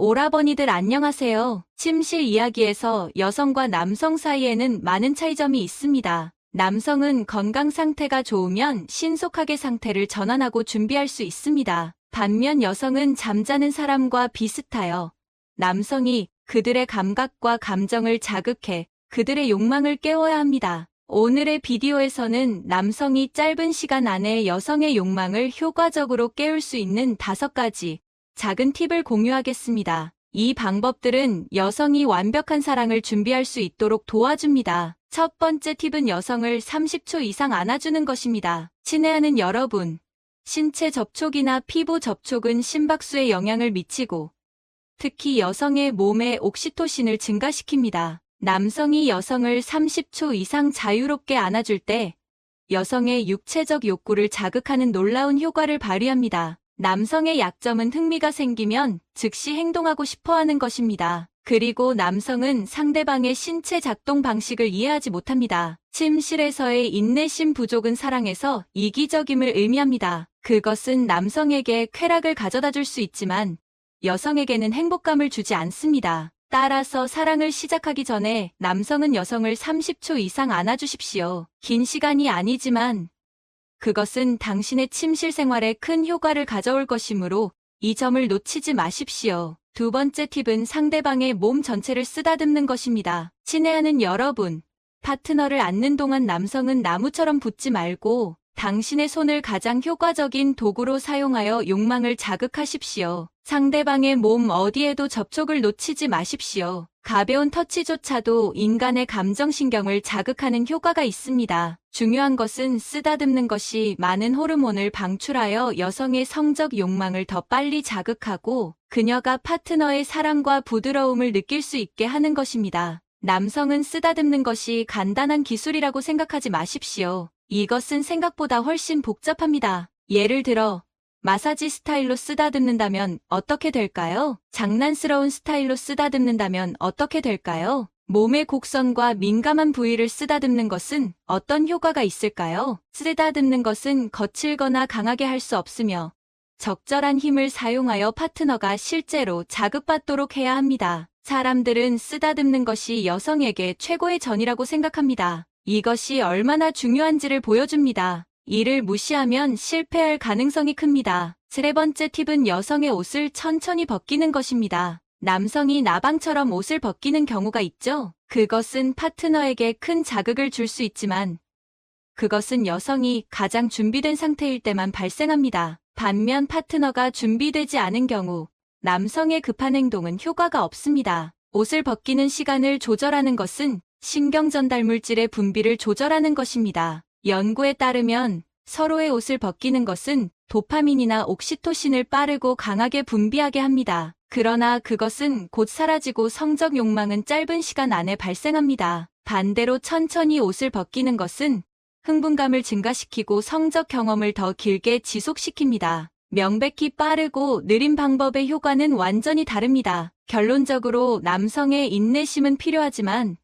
오라버니들 안녕하세요. 침실 이야기에서 여성과 남성 사이에는 많은 차이점이 있습니다. 남성은 건강 상태가 좋으면 신속하게 상태를 전환하고 준비할 수 있습니다. 반면 여성은 잠자는 사람과 비슷하여 남성이 그들의 감각과 감정을 자극해 그들의 욕망을 깨워야 합니다. 오늘의 비디오에서는 남성이 짧은 시간 안에 여성의 욕망을 효과적으로 깨울 수 있는 5가지 작은 팁을 공유하겠습니다. 이 방법들은 여성이 완벽한 사랑을 준비할 수 있도록 도와줍니다. 첫 번째 팁은 여성을 30초 이상 안아주는 것입니다. 친애하는 여러분, 신체 접촉이나 피부 접촉은 심박수에 영향을 미치고 특히 여성의 몸에 옥시토신을 증가시킵니다. 남성이 여성을 30초 이상 자유롭게 안아줄 때 여성의 육체적 욕구를 자극하는 놀라운 효과를 발휘합니다. 남성의 약점은 흥미가 생기면 즉시 행동하고 싶어하는 것입니다. 그리고 남성은 상대방의 신체 작동 방식을 이해하지 못합니다. 침실에서의 인내심 부족은 사랑에서 이기적임을 의미합니다. 그것은 남성에게 쾌락을 가져다 줄 수 있지만 여성에게는 행복감을 주지 않습니다. 따라서 사랑을 시작하기 전에 남성은 여성을 30초 이상 안아주십시오. 긴 시간이 아니지만 그것은 당신의 침실 생활에 큰 효과를 가져올 것이므로 이 점을 놓치지 마십시오. 두 번째 팁은 상대방의 몸 전체를 쓰다듬는 것입니다. 친애하는 여러분, 파트너를 안는 동안 남성은 나무처럼 붙지 말고 당신의 손을 가장 효과적인 도구로 사용하여 욕망을 자극하십시오. 상대방의 몸 어디에도 접촉을 놓치지 마십시오. 가벼운 터치조차도 인간의 감정신경을 자극하는 효과가 있습니다. 중요한 것은 쓰다듬는 것이 많은 호르몬을 방출하여 여성의 성적 욕망을 더 빨리 자극하고 그녀가 파트너의 사랑과 부드러움을 느낄 수 있게 하는 것입니다. 남성은 쓰다듬는 것이 간단한 기술이라고 생각하지 마십시오. 이것은 생각보다 훨씬 복잡합니다. 예를 들어 마사지 스타일로 쓰다듬는다면 어떻게 될까요? 장난스러운 스타일로 쓰다듬는다면 어떻게 될까요? 몸의 곡선과 민감한 부위를 쓰다듬는 것은 어떤 효과가 있을까요? 쓰다듬는 것은 거칠거나 강하게 할 수 없으며 적절한 힘을 사용하여 파트너가 실제로 자극받도록 해야 합니다. 사람들은 쓰다듬는 것이 여성에게 최고의 전이라고 생각합니다. 이것이 얼마나 중요한지를 보여줍니다. 이를 무시하면 실패할 가능성이 큽니다. 세 번째 팁은 여성의 옷을 천천히 벗기는 것입니다. 남성이 나방처럼 옷을 벗기는 경우가 있죠. 그것은 파트너에게 큰 자극을 줄 수 있지만 그것은 여성이 가장 준비된 상태일 때만 발생합니다. 반면 파트너가 준비되지 않은 경우 남성의 급한 행동은 효과가 없습니다. 옷을 벗기는 시간을 조절하는 것은 신경 전달 물질의 분비를 조절하는 것입니다. 연구에 따르면 서로의 옷을 벗기는 것은 도파민이나 옥시토신을 빠르고 강하게 분비하게 합니다. 그러나 그것은 곧 사라지고 성적 욕망은 짧은 시간 안에 발생합니다. 반대로 천천히 옷을 벗기는 것은 흥분감을 증가시키고 성적 경험을 더 길게 지속시킵니다. 명백히 빠르고 느린 방법의 효과는 완전히 다릅니다. 결론적으로 남성의 인내심은 필요하지만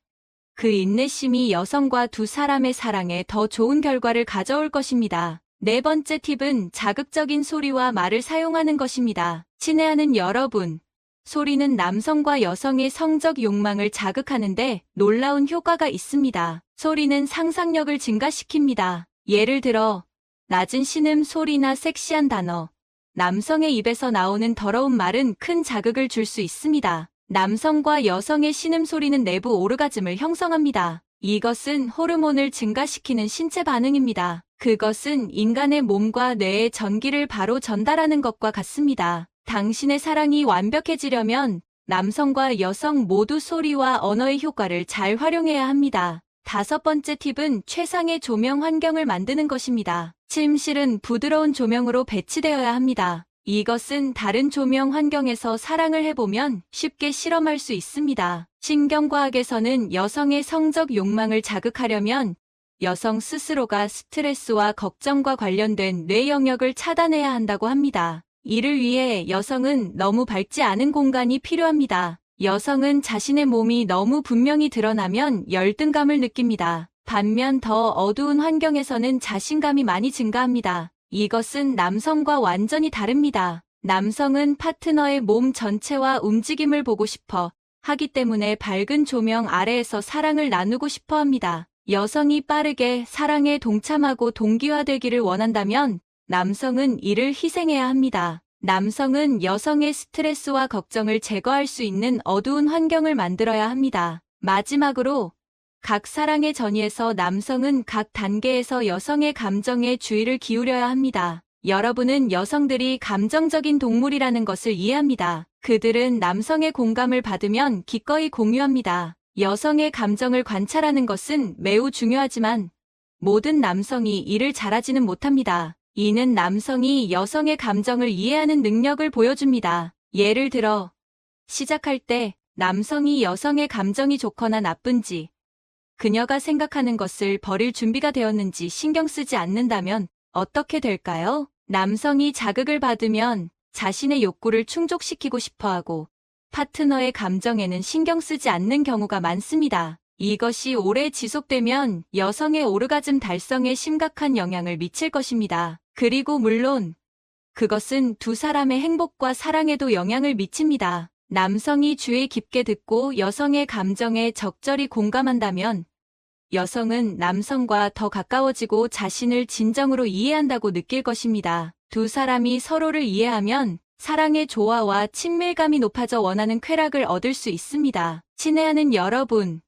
그 인내심이 여성과 두 사람의 사랑에 더 좋은 결과를 가져올 것입니다. 네 번째 팁은 자극적인 소리와 말을 사용하는 것입니다. 친애하는 여러분, 소리는 남성과 여성의 성적 욕망을 자극하는데 놀라운 효과가 있습니다. 소리는 상상력을 증가시킵니다. 예를 들어 낮은 신음 소리나 섹시한 단어, 남성의 입에서 나오는 더러운 말은 큰 자극을 줄 수 있습니다. 남성과 여성의 신음소리는 내부 오르가즘을 형성합니다. 이것은 호르몬을 증가시키는 신체 반응입니다. 그것은 인간의 몸과 뇌의 전기를 바로 전달하는 것과 같습니다. 당신의 사랑이 완벽해지려면 남성과 여성 모두 소리와 언어의 효과를 잘 활용해야 합니다. 다섯 번째 팁은 최상의 조명 환경을 만드는 것입니다. 침실은 부드러운 조명으로 배치되어야 합니다. 이것은 다른 조명 환경에서 사랑을 해보면 쉽게 실험할 수 있습니다. 신경과학에서는 여성의 성적 욕망을 자극하려면 여성 스스로가 스트레스와 걱정과 관련된 뇌 영역을 차단해야 한다고 합니다. 이를 위해 여성은 너무 밝지 않은 공간이 필요합니다. 여성은 자신의 몸이 너무 분명히 드러나면 열등감을 느낍니다. 반면 더 어두운 환경에서는 자신감이 많이 증가합니다. 이것은 남성과 완전히 다릅니다. 남성은 파트너의 몸 전체와 움직임을 보고 싶어 하기 때문에 밝은 조명 아래에서 사랑을 나누고 싶어 합니다. 여성이 빠르게 사랑에 동참하고 동기화되기를 원한다면 남성은 이를 희생해야 합니다. 남성은 여성의 스트레스와 걱정을 제거할 수 있는 어두운 환경을 만들어야 합니다. 마지막으로 각 사랑의 전이에서 남성은 각 단계에서 여성의 감정에 주의를 기울여야 합니다. 여러분은 여성들이 감정적인 동물이라는 것을 이해합니다. 그들은 남성의 공감을 받으면 기꺼이 공유합니다. 여성의 감정을 관찰하는 것은 매우 중요하지만 모든 남성이 이를 잘하지는 못합니다. 이는 남성이 여성의 감정을 이해하는 능력을 보여줍니다. 예를 들어 시작할 때 남성이 여성의 감정이 좋거나 나쁜지, 그녀가 생각하는 것을 버릴 준비가 되었는지 신경 쓰지 않는다면 어떻게 될까요? 남성이 자극을 받으면 자신의 욕구를 충족시키고 싶어하고 파트너의 감정에는 신경 쓰지 않는 경우가 많습니다. 이것이 오래 지속되면 여성의 오르가즘 달성에 심각한 영향을 미칠 것입니다. 그리고 물론 그것은 두 사람의 행복과 사랑에도 영향을 미칩니다. 남성이 주의 깊게 듣고 여성의 감정에 적절히 공감한다면 여성은 남성과 더 가까워지고 자신을 진정으로 이해한다고 느낄 것입니다. 두 사람이 서로를 이해하면 사랑의 조화와 친밀감이 높아져 원하는 쾌락을 얻을 수 있습니다. 친애하는 여러분,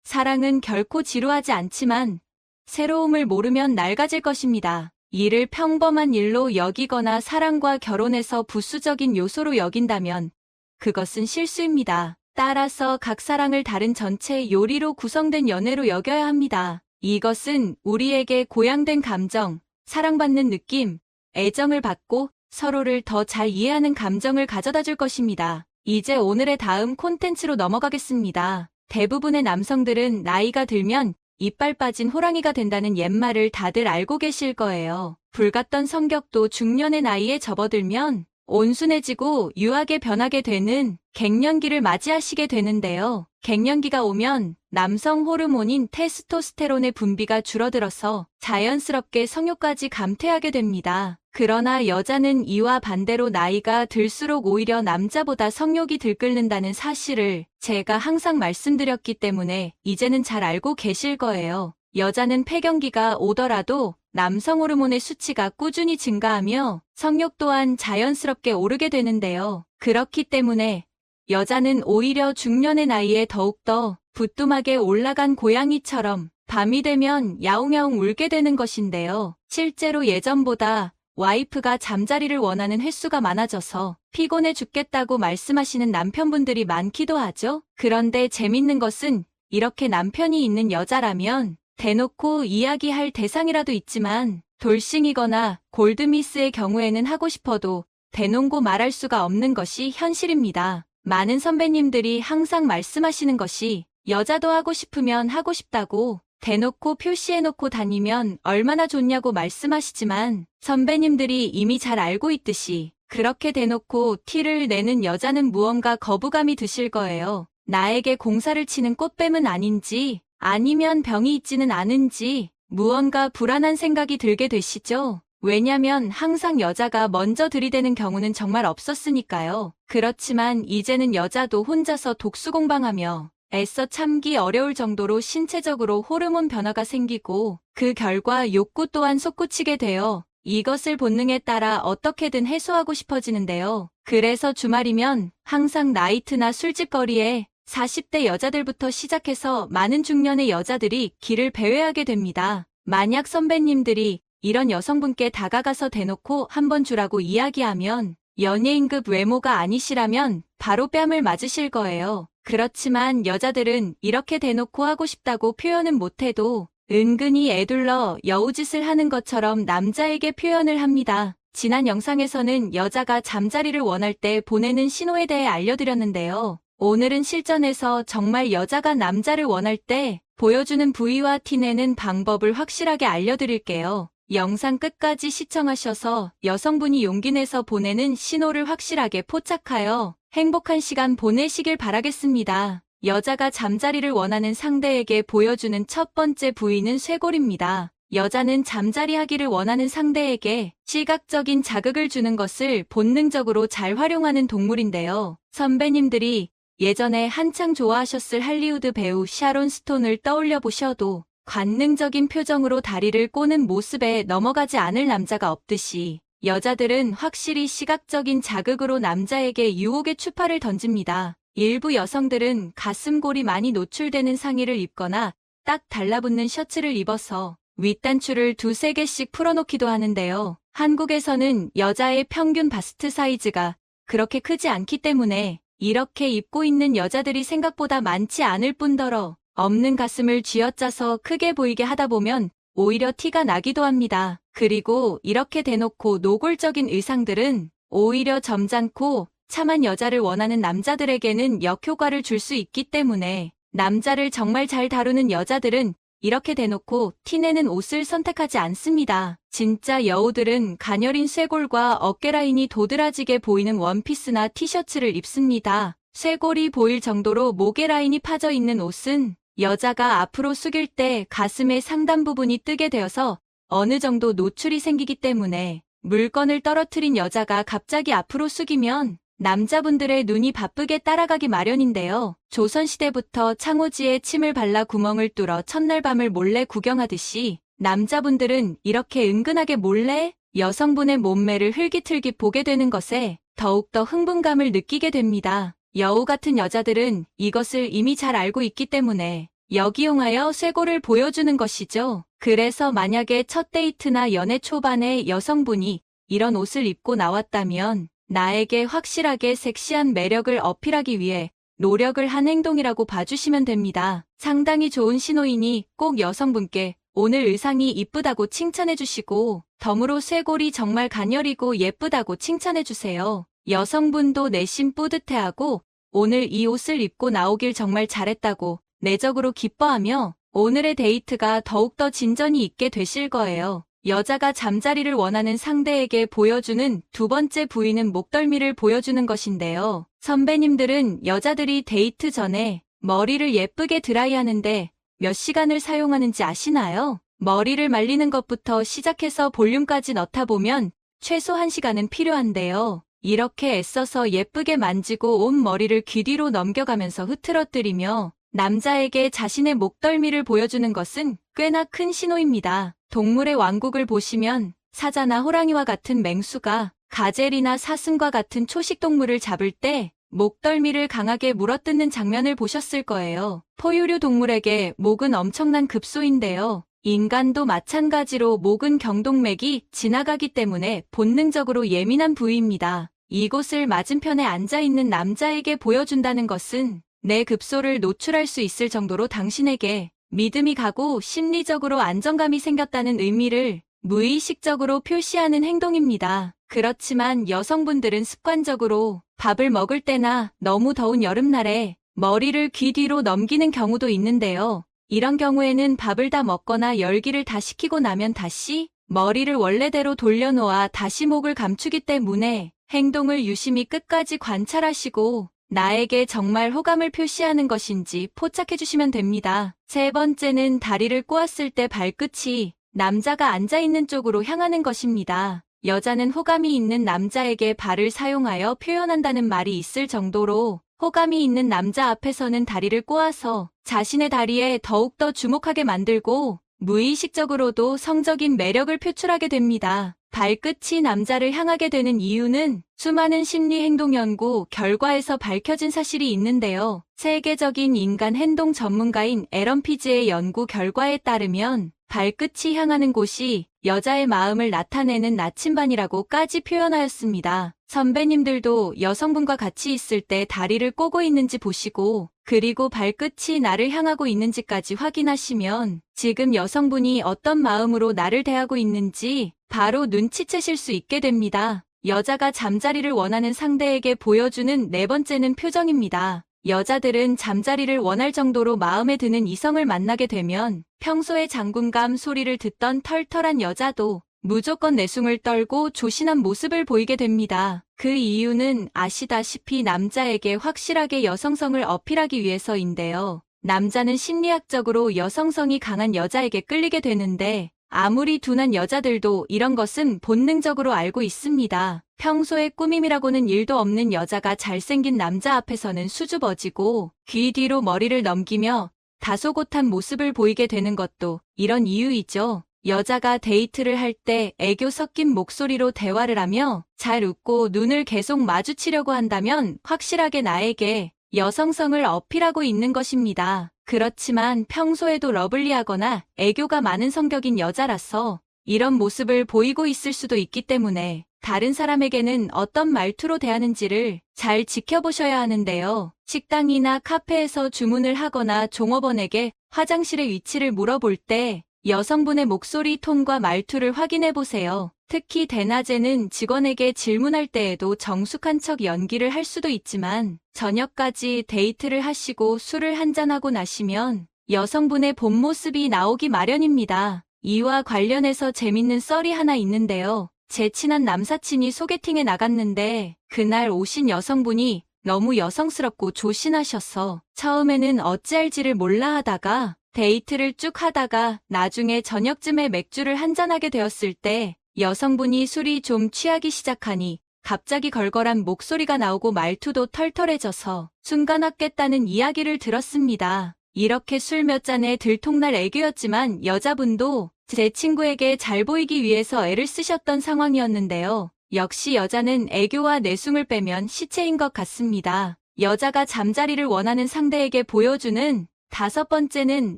사랑은 결코 지루하지 않지만 새로움을 모르면 낡아질 것입니다. 이를 평범한 일로 여기거나 사랑과 결혼에서 부수적인 요소로 여긴다면 그것은 실수입니다. 따라서 각 사랑을 다른 전체 요리로 구성된 연애로 여겨야 합니다. 이것은 우리에게 고양된 감정, 사랑받는 느낌, 애정을 받고 서로를 더 잘 이해하는 감정을 가져다 줄 것입니다. 이제 오늘의 다음 콘텐츠로 넘어가겠습니다. 대부분의 남성들은 나이가 들면 이빨 빠진 호랑이가 된다는 옛말을 다들 알고 계실 거예요. 불같던 성격도 중년의 나이에 접어들면 온순해지고 유하게 변하게 되는 갱년기를 맞이하시게 되는데요. 갱년기가 오면 남성 호르몬인 테스토스테론의 분비가 줄어들어서 자연스럽게 성욕까지 감퇴하게 됩니다. 그러나 여자는 이와 반대로 나이가 들수록 오히려 남자보다 성욕이 들끓는다는 사실을 제가 항상 말씀드렸기 때문에 이제는 잘 알고 계실 거예요. 여자는 폐경기가 오더라도 남성 호르몬의 수치가 꾸준히 증가하며 성욕 또한 자연스럽게 오르게 되는데요. 그렇기 때문에 여자는 오히려 중년의 나이에 더욱더 부뚜막에 올라간 고양이처럼 밤이 되면 야옹야옹 울게 되는 것인데요. 실제로 예전보다 와이프가 잠자리를 원하는 횟수가 많아져서 피곤해 죽겠다고 말씀하시는 남편분들이 많기도 하죠. 그런데 재밌는 것은 이렇게 남편이 있는 여자라면 대놓고 이야기할 대상이라도 있지만 돌싱이거나 골드미스의 경우에는 하고 싶어도 대놓고 말할 수가 없는 것이 현실입니다. 많은 선배님들이 항상 말씀하시는 것이 여자도 하고 싶으면 하고 싶다고 대놓고 표시해놓고 다니면 얼마나 좋냐고 말씀하시지만 선배님들이 이미 잘 알고 있듯이 그렇게 대놓고 티를 내는 여자는 무언가 거부감이 드실 거예요. 나에게 공사를 치는 꽃뱀은 아닌지 아니면 병이 있지는 않은지 무언가 불안한 생각이 들게 되시죠? 왜냐면 항상 여자가 먼저 들이대는 경우는 정말 없었으니까요. 그렇지만 이제는 여자도 혼자서 독수공방하며 애써 참기 어려울 정도로 신체적으로 호르몬 변화가 생기고 그 결과 욕구 또한 솟구치게 되어 이것을 본능에 따라 어떻게든 해소하고 싶어지는데요. 그래서 주말이면 항상 나이트나 술집거리에 40대 여자들부터 시작해서 많은 중년의 여자들이 길을 배회하게 됩니다. 만약 선배님들이 이런 여성분께 다가가서 대놓고 한번 주라고 이야기하면 연예인급 외모가 아니시라면 바로 뺨을 맞으실 거예요. 그렇지만 여자들은 이렇게 대놓고 하고 싶다고 표현은 못해도 은근히 애둘러 여우짓을 하는 것처럼 남자에게 표현을 합니다. 지난 영상에서는 여자가 잠자리를 원할 때 보내는 신호에 대해 알려드렸는데요. 오늘은 실전에서 정말 여자가 남자를 원할 때 보여주는 부위와 티내는 방법을 확실하게 알려드릴게요. 영상 끝까지 시청하셔서 여성분이 용기 내서 보내는 신호를 확실하게 포착하여 행복한 시간 보내시길 바라겠습니다. 여자가 잠자리를 원하는 상대에게 보여주는 첫 번째 부위는 쇄골입니다. 여자는 잠자리 하기를 원하는 상대에게 시각적인 자극을 주는 것을 본능적으로 잘 활용하는 동물인데요. 선배님들이 예전에 한창 좋아하셨을 할리우드 배우 샤론 스톤을 떠올려 보셔도 관능적인 표정으로 다리를 꼬는 모습에 넘어가지 않을 남자가 없듯이 여자들은 확실히 시각적인 자극으로 남자에게 유혹의 추파를 던집니다. 일부 여성들은 가슴골이 많이 노출되는 상의를 입거나 딱 달라붙는 셔츠를 입어서 윗단추를 두세 개씩 풀어놓기도 하는데요. 한국에서는 여자의 평균 바스트 사이즈가 그렇게 크지 않기 때문에 이렇게 입고 있는 여자들이 생각보다 많지 않을 뿐더러 없는 가슴을 쥐어짜서 크게 보이게 하다 보면 오히려 티가 나기도 합니다. 그리고 이렇게 대놓고 노골적인 의상들은 오히려 점잖고 참한 여자를 원하는 남자들에게는 역효과를 줄 수 있기 때문에 남자를 정말 잘 다루는 여자들은 이렇게 대놓고 티내는 옷을 선택하지 않습니다. 진짜 여우들은 가녀린 쇄골과 어깨 라인이 도드라지게 보이는 원피스나 티셔츠를 입습니다. 쇄골이 보일 정도로 목에 라인이 파져 있는 옷은 여자가 앞으로 숙일 때 가슴의 상단 부분이 뜨게 되어서 어느 정도 노출이 생기기 때문에 물건을 떨어뜨린 여자가 갑자기 앞으로 숙이면 남자분들의 눈이 바쁘게 따라가기 마련인데요. 조선시대부터 창호지에 침을 발라 구멍을 뚫어 첫날 밤을 몰래 구경하듯이 남자분들은 이렇게 은근하게 몰래 여성분의 몸매를 흘깃흘깃 보게 되는 것에 더욱더 흥분감을 느끼게 됩니다. 여우 같은 여자들은 이것을 이미 잘 알고 있기 때문에 역이용하여 쇄골을 보여주는 것이죠. 그래서 만약에 첫 데이트나 연애 초반에 여성분이 이런 옷을 입고 나왔다면 나에게 확실하게 섹시한 매력을 어필하기 위해 노력을 한 행동이라고 봐주시면 됩니다. 상당히 좋은 신호이니 꼭 여성분께 오늘 의상이 이쁘다고 칭찬해주시고 덤으로 쇄골이 정말 가녀리고 예쁘다고 칭찬해주세요. 여성분도 내심 뿌듯해하고 오늘 이 옷을 입고 나오길 정말 잘했다고 내적으로 기뻐하며 오늘의 데이트가 더욱더 진전이 있게 되실 거예요. 여자가 잠자리를 원하는 상대에게 보여주는 두 번째 부위는 목덜미를 보여주는 것인데요. 선배님들은 여자들이 데이트 전에 머리를 예쁘게 드라이하는데 몇 시간을 사용하는지 아시나요? 머리를 말리는 것부터 시작해서 볼륨까지 넣다 보면 최소 1시간은 필요한데요. 이렇게 애써서 예쁘게 만지고 온 머리를 귀 뒤로 넘겨가면서 흐트러뜨리며 남자에게 자신의 목덜미를 보여주는 것은 꽤나 큰 신호입니다. 동물의 왕국을 보시면 사자나 호랑이와 같은 맹수가 가젤이나 사슴과 같은 초식동물을 잡을 때 목덜미를 강하게 물어뜯는 장면을 보셨을 거예요. 포유류 동물에게 목은 엄청난 급소인데요. 인간도 마찬가지로 목은 경동맥이 지나가기 때문에 본능적으로 예민한 부위입니다. 이곳을 맞은편에 앉아있는 남자에게 보여준다는 것은 내 급소를 노출할 수 있을 정도로 당신에게 믿음이 가고 심리적으로 안정감이 생겼다는 의미를 무의식적으로 표시하는 행동입니다. 그렇지만 여성분들은 습관적으로 밥을 먹을 때나 너무 더운 여름날에 머리를 귀 뒤로 넘기는 경우도 있는데요. 이런 경우에는 밥을 다 먹거나 열기를 다 식히고 나면 다시 머리를 원래대로 돌려놓아 다시 목을 감추기 때문에 행동을 유심히 끝까지 관찰하시고 나에게 정말 호감을 표시하는 것인지 포착해 주시면 됩니다. 세 번째는 다리를 꼬았을 때 발끝이 남자가 앉아있는 쪽으로 향하는 것입니다. 여자는 호감이 있는 남자에게 발을 사용하여 표현한다는 말이 있을 정도로 호감이 있는 남자 앞에서는 다리를 꼬아서 자신의 다리에 더욱더 주목하게 만들고 무의식적으로도 성적인 매력을 표출하게 됩니다. 발끝이 남자를 향하게 되는 이유는 수많은 심리 행동 연구 결과에서 밝혀진 사실이 있는데요. 세계적인 인간 행동 전문가인 앨런 피즈의 연구 결과에 따르면 발끝이 향하는 곳이 여자의 마음을 나타내는 나침반이라고까지 표현하였습니다. 선배님들도 여성분과 같이 있을 때 다리를 꼬고 있는지 보시고 그리고 발끝이 나를 향하고 있는지까지 확인하시면 지금 여성분이 어떤 마음으로 나를 대하고 있는지 바로 눈치채실 수 있게 됩니다. 여자가 잠자리를 원하는 상대에게 보여주는 네 번째는 표정입니다. 여자들은 잠자리를 원할 정도로 마음에 드는 이성을 만나게 되면 평소에 장군감 소리를 듣던 털털한 여자도 무조건 내숭을 떨고 조신한 모습을 보이게 됩니다. 그 이유는 아시다시피 남자에게 확실하게 여성성을 어필하기 위해서인데요. 남자는 심리학적으로 여성성이 강한 여자에게 끌리게 되는데 아무리 둔한 여자들도 이런 것은 본능적으로 알고 있습니다. 평소에 꾸밈이라고는 일도 없는 여자가 잘생긴 남자 앞에서는 수줍어지고 귀 뒤로 머리를 넘기며 다소곳한 모습을 보이게 되는 것도 이런 이유이죠. 여자가 데이트를 할 때 애교 섞인 목소리로 대화를 하며 잘 웃고 눈을 계속 마주치려고 한다면 확실하게 나에게 여성성을 어필하고 있는 것입니다. 그렇지만 평소에도 러블리하거나 애교가 많은 성격인 여자라서 이런 모습을 보이고 있을 수도 있기 때문에 다른 사람에게는 어떤 말투로 대하는지를 잘 지켜보셔야 하는데요. 식당이나 카페에서 주문을 하거나 종업원에게 화장실의 위치를 물어볼 때 여성분의 목소리 톤과 말투를 확인해 보세요. 특히 대낮에는 직원에게 질문할 때에도 정숙한 척 연기를 할 수도 있지만 저녁까지 데이트를 하시고 술을 한잔하고 나시면 여성분의 본 모습이 나오기 마련입니다. 이와 관련해서 재밌는 썰이 하나 있는데요. 제 친한 남사친이 소개팅에 나갔는데 그날 오신 여성분이 너무 여성스럽고 조신하셔서 처음에는 어찌할지를 몰라 하다가 데이트를 쭉 하다가 나중에 저녁쯤에 맥주를 한잔하게 되었을 때 여성분이 술이 좀 취하기 시작하니 갑자기 걸걸한 목소리가 나오고 말투도 털털해져서 순간왔겠다는 이야기를 들었습니다. 이렇게 술 몇 잔에 들통날 애교였지만 여자분도 제 친구에게 잘 보이기 위해서 애를 쓰셨던 상황이었는데요. 역시 여자는 애교와 내숭을 빼면 시체인 것 같습니다. 여자가 잠자리를 원하는 상대에게 보여주는 5번째는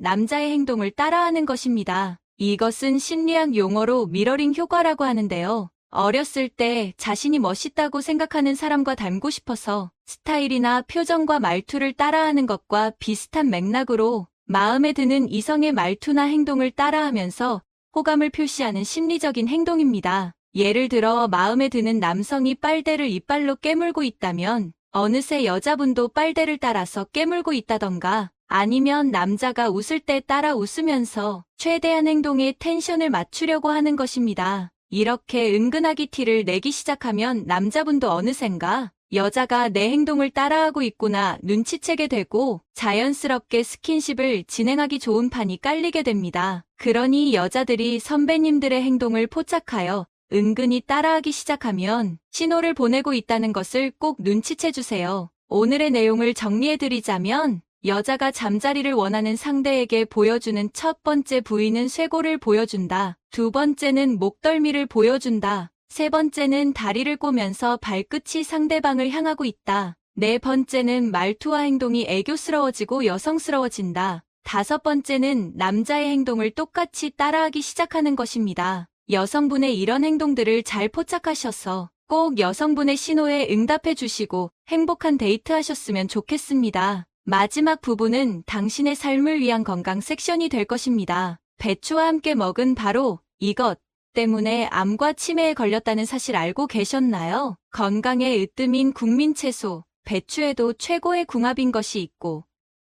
남자의 행동을 따라하는 것입니다. 이것은 심리학 용어로 미러링 효과라고 하는데요. 어렸을 때 자신이 멋있다고 생각하는 사람과 닮고 싶어서 스타일이나 표정과 말투를 따라하는 것과 비슷한 맥락으로 마음에 드는 이성의 말투나 행동을 따라하면서 호감을 표시하는 심리적인 행동입니다. 예를 들어 마음에 드는 남성이 빨대를 이빨로 깨물고 있다면 어느새 여자분도 빨대를 따라서 깨물고 있다던가 아니면 남자가 웃을 때 따라 웃으면서 최대한 행동에 텐션을 맞추려고 하는 것입니다. 이렇게 은근하게 티를 내기 시작하면 남자분도 어느샌가 여자가 내 행동을 따라하고 있구나 눈치채게 되고 자연스럽게 스킨십을 진행하기 좋은 판이 깔리게 됩니다. 그러니 여자들이 선배님들의 행동을 포착하여 은근히 따라하기 시작하면 신호를 보내고 있다는 것을 꼭 눈치채주세요. 오늘의 내용을 정리해드리자면 여자가 잠자리를 원하는 상대에게 보여주는 첫 번째 부위는 쇄골을 보여준다. 두 번째는 목덜미를 보여준다. 세 번째는 다리를 꼬면서 발끝이 상대방을 향하고 있다. 네 번째는 말투와 행동이 애교스러워지고 여성스러워진다. 다섯 번째는 남자의 행동을 똑같이 따라하기 시작하는 것입니다. 여성분의 이런 행동들을 잘 포착하셔서 꼭 여성분의 신호에 응답해 주시고 행복한 데이트 하셨으면 좋겠습니다. 마지막 부분은 당신의 삶을 위한 건강 섹션이 될 것입니다. 배추와 함께 먹은 바로 이것 때문에 암과 치매에 걸렸다는 사실 알고 계셨나요? 건강의 으뜸인 국민채소, 배추에도 최고의 궁합인 것이 있고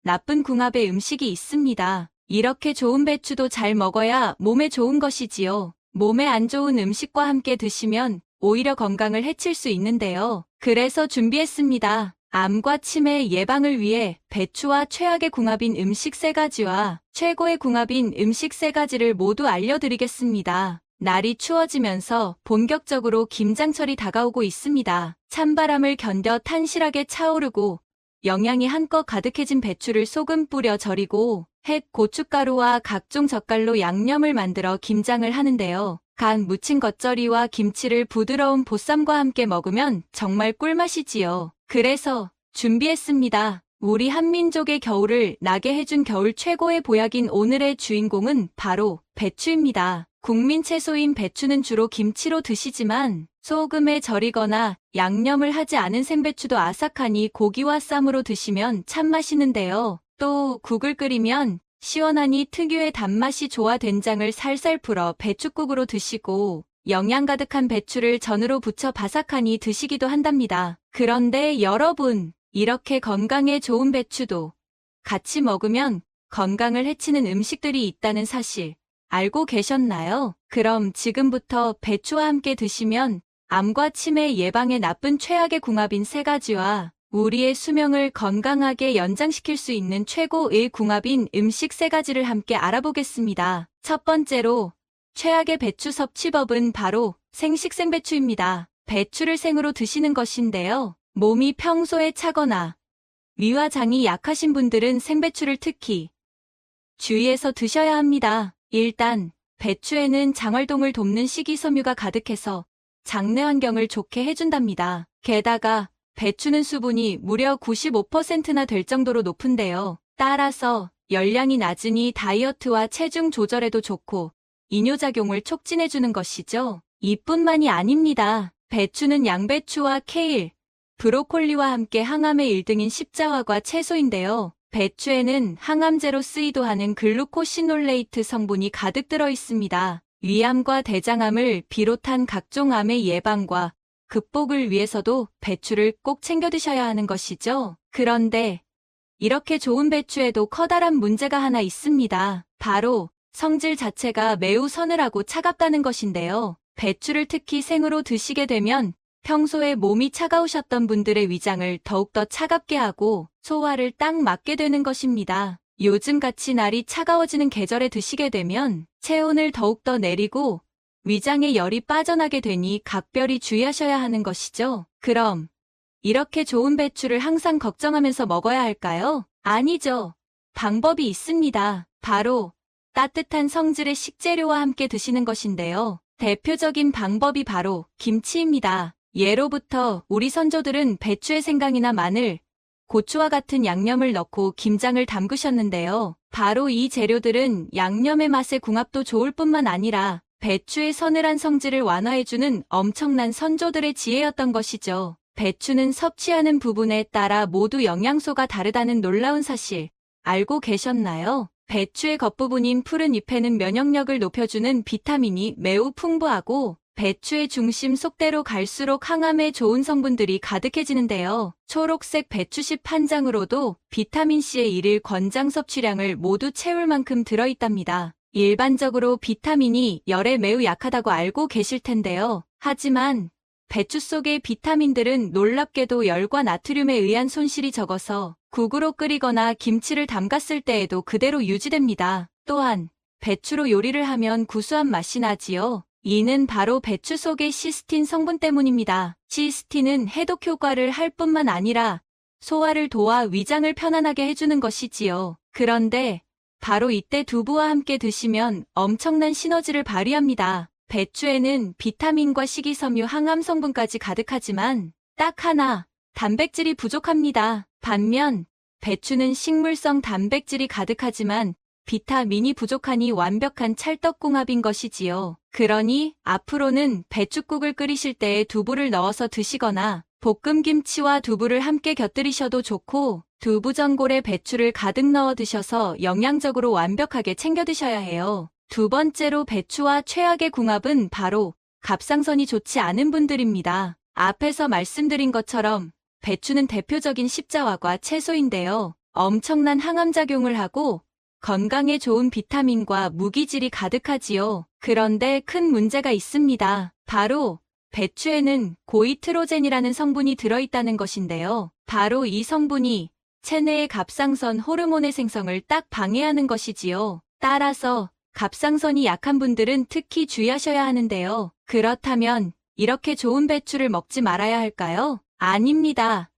나쁜 궁합의 음식이 있습니다. 이렇게 좋은 배추도 잘 먹어야 몸에 좋은 것이지요. 몸에 안 좋은 음식과 함께 드시면 오히려 건강을 해칠 수 있는데요. 그래서 준비했습니다. 암과 치매 예방을 위해 배추와 최악의 궁합인 음식 3가지와 최고의 궁합인 음식 3가지를 모두 알려드리겠습니다. 날이 추워지면서 본격적으로 김장철이 다가오고 있습니다. 찬바람을 견뎌 탄실하게 차오르고 영양이 한껏 가득해진 배추를 소금 뿌려 절이고 햇 고춧가루와 각종 젓갈로 양념을 만들어 김장을 하는데요. 간 무친 겉절이와 김치를 부드러운 보쌈과 함께 먹으면 정말 꿀맛이지요. 그래서 준비했습니다. 우리 한민족의 겨울을 나게 해준 겨울 최고의 보약인 오늘의 주인공은 바로 배추입니다. 국민 채소인 배추는 주로 김치로 드시지만 소금에 절이거나 양념을 하지 않은 생배추도 아삭하니 고기와 쌈으로 드시면 참 맛있는데요. 또 국을 끓이면 시원하니 특유의 단맛이 좋아 된장을 살살 풀어 배춧국으로 드시고 영양 가득한 배추를 전으로 부쳐 바삭하니 드시기도 한답니다. 그런데 여러분, 이렇게 건강에 좋은 배추도 같이 먹으면 건강을 해치는 음식들이 있다는 사실 알고 계셨나요? 그럼 지금부터 배추와 함께 드시면 암과 치매 예방에 나쁜 최악의 궁합인 3가지와 우리의 수명을 건강하게 연장시킬 수 있는 최고의 궁합인 음식 3가지를 함께 알아보겠습니다. 첫 번째로 최악의 배추 섭취법은 바로 생식생배추입니다. 배추를 생으로 드시는 것인데요. 몸이 평소에 차거나 위와 장이 약하신 분들은 생배추를 특히 주의해서 드셔야 합니다. 일단 배추에는 장활동을 돕는 식이섬유가 가득해서 장내 환경을 좋게 해준답니다. 게다가 배추는 수분이 무려 95%나 될 정도로 높은데요. 따라서 열량이 낮으니 다이어트와 체중 조절에도 좋고 이뇨작용을 촉진해주는 것이죠. 이뿐만이 아닙니다. 배추는 양배추와 케일, 브로콜리와 함께 항암의 1등인 십자화과 채소인데요. 배추에는 항암제로 쓰이도 하는 글루코시놀레이트 성분이 가득 들어 있습니다. 위암과 대장암을 비롯한 각종 암의 예방과 극복을 위해서도 배추를 꼭 챙겨 드셔야 하는 것이죠. 그런데 이렇게 좋은 배추에도 커다란 문제가 하나 있습니다. 바로 성질 자체가 매우 서늘하고 차갑다는 것인데요. 배추를 특히 생으로 드시게 되면 평소에 몸이 차가우셨던 분들의 위장을 더욱더 차갑게 하고 소화를 딱 막게 되는 것입니다. 요즘같이 날이 차가워지는 계절에 드시게 되면 체온을 더욱더 내리고 위장에 열이 빠져나게 되니 각별히 주의하셔야 하는 것이죠. 그럼 이렇게 좋은 배추를 항상 걱정하면서 먹어야 할까요? 아니죠. 방법이 있습니다. 바로 따뜻한 성질의 식재료와 함께 드시는 것인데요. 대표적인 방법이 바로 김치입니다. 예로부터 우리 선조들은 배추에 생강이나 마늘, 고추와 같은 양념을 넣고 김장을 담그셨는데요. 바로 이 재료들은 양념의 맛의 궁합도 좋을 뿐만 아니라 배추의 서늘한 성질을 완화해주는 엄청난 선조들의 지혜였던 것이죠. 배추는 섭취하는 부분에 따라 모두 영양소가 다르다는 놀라운 사실 알고 계셨나요? 배추의 겉부분인 푸른 잎에는 면역력을 높여주는 비타민이 매우 풍부하고 배추의 중심 속대로 갈수록 항암에 좋은 성분들이 가득해지는데요. 초록색 배추씨 한 장으로도 비타민C의 일일 권장 섭취량을 모두 채울 만큼 들어있답니다. 일반적으로 비타민이 열에 매우 약하다고 알고 계실 텐데요. 하지만 배추 속의 비타민들은 놀랍게도 열과 나트륨에 의한 손실이 적어서 국으로 끓이거나 김치를 담갔을 때에도 그대로 유지됩니다. 또한 배추로 요리를 하면 구수한 맛이 나지요. 이는 바로 배추 속의 시스틴 성분 때문입니다. 시스틴은 해독 효과를 할 뿐만 아니라 소화를 도와 위장을 편안하게 해주는 것이지요. 그런데 바로 이때 두부와 함께 드시면 엄청난 시너지를 발휘합니다. 배추에는 비타민과 식이섬유, 항암 성분까지 가득하지만 딱 하나, 단백질이 부족합니다. 반면 배추는 식물성 단백질이 가득하지만 비타민이 부족하니 완벽한 찰떡궁합인 것이지요. 그러니 앞으로는 배춧국을 끓이실 때에 두부를 넣어서 드시거나 볶음김치와 두부를 함께 곁들이셔도 좋고 두부전골에 배추를 가득 넣어 드셔서 영양적으로 완벽하게 챙겨 드셔야 해요. 두 번째로 배추와 최악의 궁합은 바로 갑상선이 좋지 않은 분들입니다. 앞에서 말씀드린 것처럼 배추는 대표적인 십자화과 채소인데요. 엄청난 항암작용을 하고 건강에 좋은 비타민과 무기질이 가득하지요. 그런데 큰 문제가 있습니다. 바로 배추에는 고이트로젠이라는 성분이 들어있다는 것인데요. 바로 이 성분이 체내의 갑상선 호르몬의 생성을 딱 방해하는 것이지요. 따라서 갑상선이 약한 분들은 특히 주의하셔야 하는데요. 그렇다면 이렇게 좋은 배추를 먹지 말아야 할까요? 아닙니다.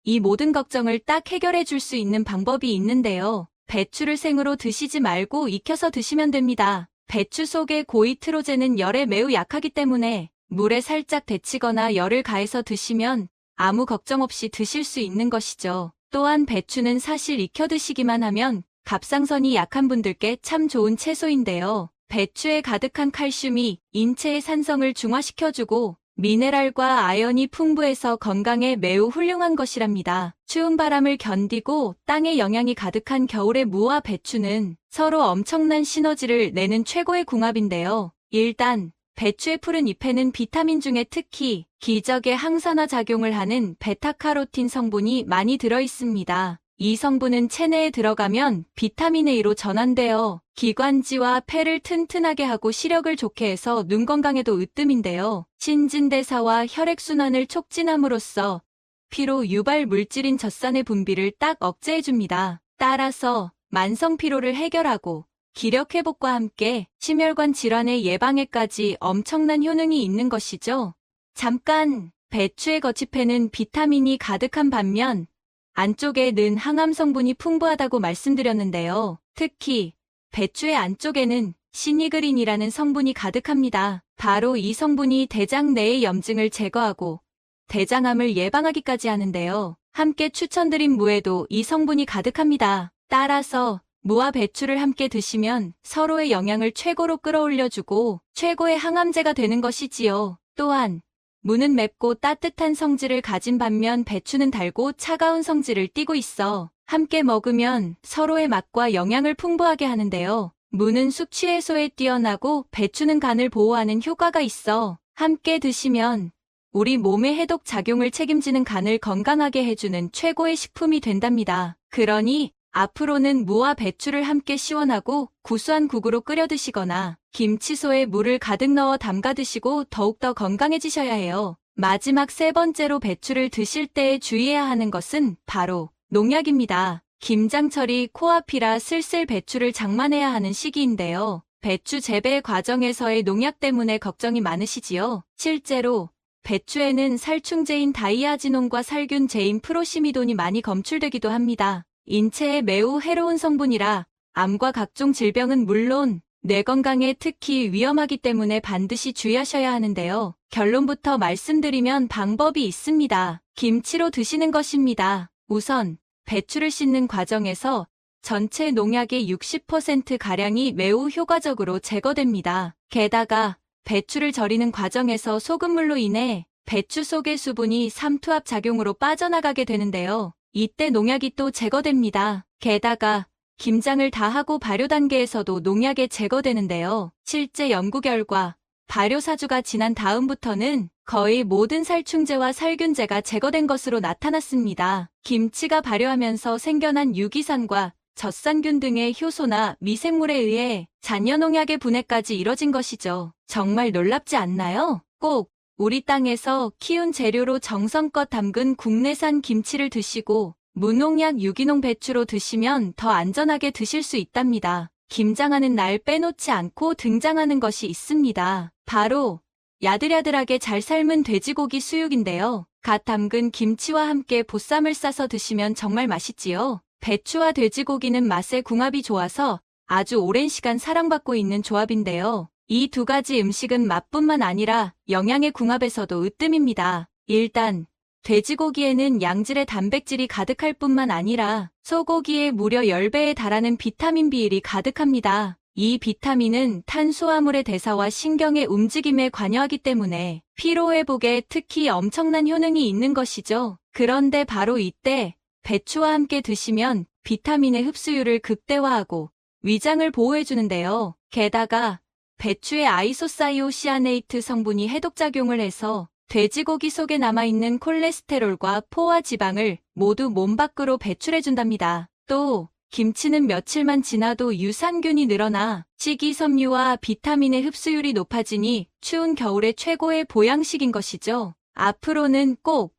이 모든 걱정을 딱 해결해 줄 수 있는 방법이 있는데요. 배추를 생으로 드시지 말고 익혀서 드시면 됩니다. 배추 속의 고이트로젠은 열에 매우 약하기 때문에 물에 살짝 데치거나 열을 가해서 드시면 아무 걱정 없이 드실 수 있는 것이죠. 또한 배추는 사실 익혀 드시기만 하면 갑상선이 약한 분들께 참 좋은 채소인데요. 배추에 가득한 칼슘이 인체의 산성을 중화시켜주고 미네랄과 아연이 풍부해서 건강에 매우 훌륭한 것이랍니다. 추운 바람을 견디고 땅의 영양이 가득한 겨울의 무와 배추는 서로 엄청난 시너지를 내는 최고의 궁합인데요. 일단 배추의 푸른 잎에는 비타민 중에 특히 기적의 항산화 작용을 하는 베타카로틴 성분이 많이 들어있습니다. 이 성분은 체내에 들어가면 비타민 A로 전환되어 기관지와 폐를 튼튼하게 하고 시력을 좋게 해서 눈 건강에도 으뜸인데요. 신진대사와 혈액순환을 촉진함으로써 피로 유발 물질인 젖산의 분비를 딱 억제해줍니다. 따라서 만성 피로를 해결하고 기력 회복과 함께 심혈관 질환의 예방에까지 엄청난 효능이 있는 것이죠. 잠깐, 배추의 거치패는 비타민이 가득한 반면 안쪽에는 항암 성분이 풍부하다고 말씀드렸는데요. 특히 배추의 안쪽에는 시니그린이라는 성분이 가득합니다. 바로 이 성분이 대장 내의 염증을 제거하고 대장암을 예방하기까지 하는데요. 함께 추천드린 무에도 이 성분이 가득합니다. 따라서 무와 배추를 함께 드시면 서로의 영양을 최고로 끌어올려주고 최고의 항암제가 되는 것이지요. 또한 무는 맵고 따뜻한 성질을 가진 반면 배추는 달고 차가운 성질을 띠고 있어 함께 먹으면 서로의 맛과 영양을 풍부하게 하는데요. 무는 숙취 해소에 뛰어나고 배추는 간을 보호하는 효과가 있어 함께 드시면 우리 몸의 해독 작용을 책임지는 간을 건강하게 해주는 최고의 식품이 된답니다. 그러니 앞으로는 무와 배추를 함께 시원하고 구수한 국으로 끓여 드시거나 김치소에 물을 가득 넣어 담가 드시고 더욱더 건강해지셔야 해요. 마지막 세 번째로 배추를 드실 때에 주의해야 하는 것은 바로 농약입니다. 김장철이 코앞이라 슬슬 배추를 장만해야 하는 시기인데요. 배추 재배 과정에서의 농약 때문에 걱정이 많으시지요? 실제로 배추에는 살충제인 다이아지논과 살균제인 프로시미돈이 많이 검출되기도 합니다. 인체에 매우 해로운 성분이라 암과 각종 질병은 물론 뇌 건강에 특히 위험하기 때문에 반드시 주의하셔야 하는데요. 결론부터 말씀드리면 방법이 있습니다. 김치로 드시는 것입니다. 우선 배추를 씻는 과정에서 전체 농약의 60%가량이 매우 효과적으로 제거됩니다. 게다가 배추를 절이는 과정에서 소금물로 인해 배추 속의 수분이 삼투압 작용으로 빠져나가게 되는데요. 이때 농약이 또 제거됩니다. 게다가 김장을 다 하고 발효 단계에서도 농약에 제거되는데요. 실제 연구 결과 발효 사주가 지난 다음부터는 거의 모든 살충제와 살균제가 제거된 것으로 나타났습니다. 김치가 발효하면서 생겨난 유기산과 젖산균 등의 효소나 미생물에 의해 잔여 농약의 분해까지 이뤄진 것이죠. 정말 놀랍지 않나요? 꼭 우리 땅에서 키운 재료로 정성껏 담근 국내산 김치를 드시고 무농약 유기농 배추로 드시면 더 안전하게 드실 수 있답니다. 김장하는 날 빼놓지 않고 등장하는 것이 있습니다. 바로 야들야들하게 잘 삶은 돼지고기 수육인데요. 갓 담근 김치와 함께 보쌈을 싸서 드시면 정말 맛있지요. 배추와 돼지고기는 맛의 궁합이 좋아서 아주 오랜 시간 사랑받고 있는 조합인데요. 이 두 가지 음식은 맛뿐만 아니라 영양의 궁합에서도 으뜸입니다. 일단 돼지고기에는 양질의 단백질이 가득할 뿐만 아니라 소고기에 무려 10배에 달하는 비타민 B일이 가득합니다. 이 비타민은 탄수화물의 대사와 신경의 움직임에 관여하기 때문에 피로회복에 특히 엄청난 효능이 있는 것이죠. 그런데 바로 이때 배추와 함께 드시면 비타민의 흡수율을 극대화하고 위장을 보호해주는데요. 게다가 배추의 아이소사이오시아네이트 성분이 해독작용을 해서 돼지고기 속에 남아있는 콜레스테롤과 포화 지방을 모두 몸 밖으로 배출해준답니다. 또 김치는 며칠만 지나도 유산균이 늘어나 식이섬유와 비타민의 흡수율이 높아지니 추운 겨울에 최고의 보양식인 것이죠. 앞으로는 꼭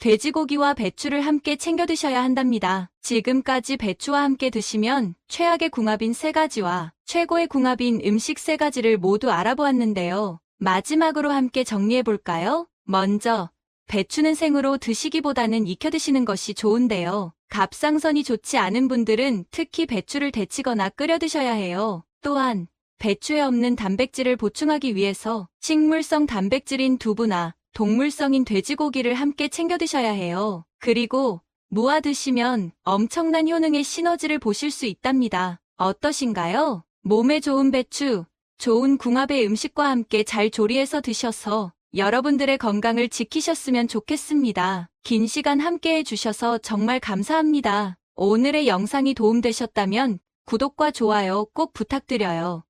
돼지고기와 배추를 함께 챙겨 드셔야 한답니다. 지금까지 배추와 함께 드시면 최악의 궁합인 세 가지와 최고의 궁합인 음식 세 가지를 모두 알아보았는데요. 마지막으로 함께 정리해볼까요? 먼저 배추는 생으로 드시기보다는 익혀 드시는 것이 좋은데요. 갑상선이 좋지 않은 분들은 특히 배추를 데치거나 끓여 드셔야 해요. 또한 배추에 없는 단백질을 보충하기 위해서 식물성 단백질인 두부나 동물성인 돼지고기를 함께 챙겨 드셔야 해요. 그리고 무와 드시면 엄청난 효능의 시너지를 보실 수 있답니다. 어떠신가요? 몸에 좋은 배추, 좋은 궁합의 음식과 함께 잘 조리해서 드셔서 여러분들의 건강을 지키셨으면 좋겠습니다. 긴 시간 함께 해주셔서 정말 감사합니다. 오늘의 영상이 도움되셨다면 구독과 좋아요 꼭 부탁드려요.